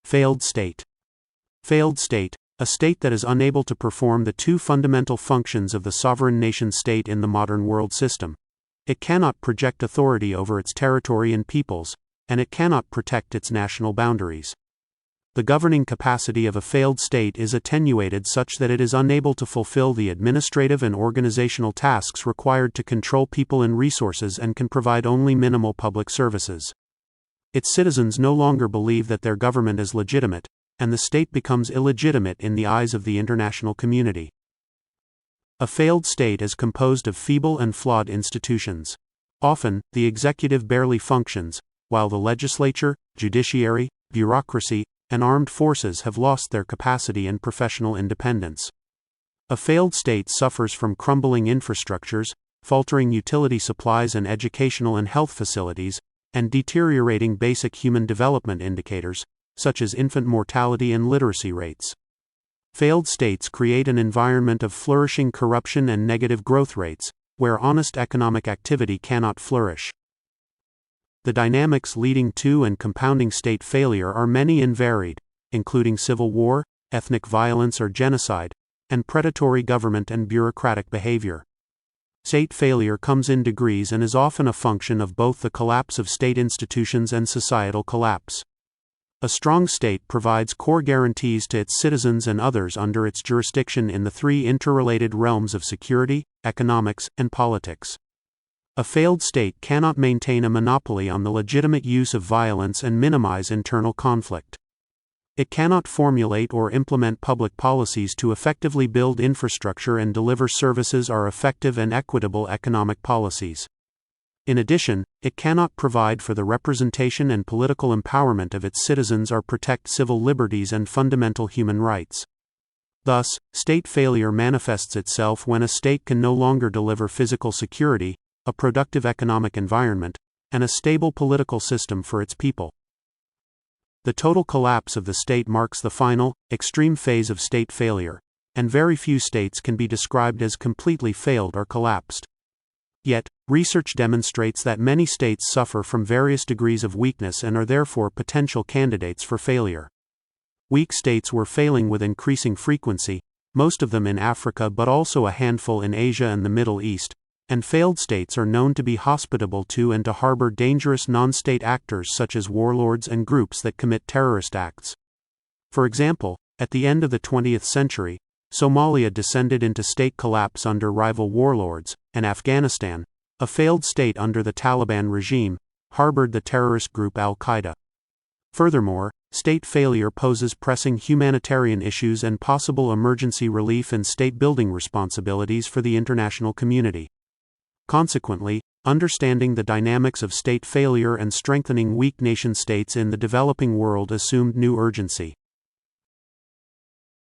Failed state. Failed state, a state that is unable to perform the two fundamental functions of the sovereign nation-state in the modern world system. It cannot project authority over its territory and peoples, and it cannot protect its national boundaries. The governing capacity of a failed state is attenuated such that it is unable to fulfill the administrative and organizational tasks required to control people and resources and can provide only minimal public services. Its citizens no longer believe that their government is legitimate, and the state becomes illegitimate in the eyes of the international community. A failed state is composed of feeble and flawed institutions. Often, the executive barely functions, while the legislature, judiciary, bureaucracy, and armed forces have lost their capacity and professional independence. A failed state suffers from crumbling infrastructures, faltering utility supplies and educational and health facilities, and deteriorating basic human development indicators, such as infant mortality and literacy rates. Failed states create an environment of flourishing corruption and negative growth rates, where honest economic activity cannot flourish. The dynamics leading to and compounding state failure are many and varied, including civil war, ethnic violence or genocide, and predatory government and bureaucratic behavior. State failure comes in degrees and is often a function of both the collapse of state institutions and societal collapse. A strong state provides core guarantees to its citizens and others under its jurisdiction in the three interrelated realms of security, economics, and politics. A failed state cannot maintain a monopoly on the legitimate use of violence and minimize internal conflict. It cannot formulate or implement public policies to effectively build infrastructure and deliver services or effective and equitable economic policies. In addition, it cannot provide for the representation and political empowerment of its citizens or protect civil liberties and fundamental human rights. Thus, state failure manifests itself when a state can no longer deliver physical security, a productive economic environment, and a stable political system for its people. The total collapse of the state marks the final, extreme phase of state failure, and very few states can be described as completely failed or collapsed. Yet, research demonstrates that many states suffer from various degrees of weakness and are therefore potential candidates for failure. Weak states were failing with increasing frequency, most of them in Africa but also a handful in Asia and the Middle East, and failed states are known to be hospitable to and to harbor dangerous non-state actors such as warlords and groups that commit terrorist acts. For example, at the end of the 20th century, Somalia descended into state collapse under rival warlords, and Afghanistan, a failed state under the Taliban regime, harbored the terrorist group Al-Qaeda. Furthermore, state failure poses pressing humanitarian issues and possible emergency relief and state-building responsibilities for the international community. Consequently, understanding the dynamics of state failure and strengthening weak nation-states in the developing world assumed new urgency.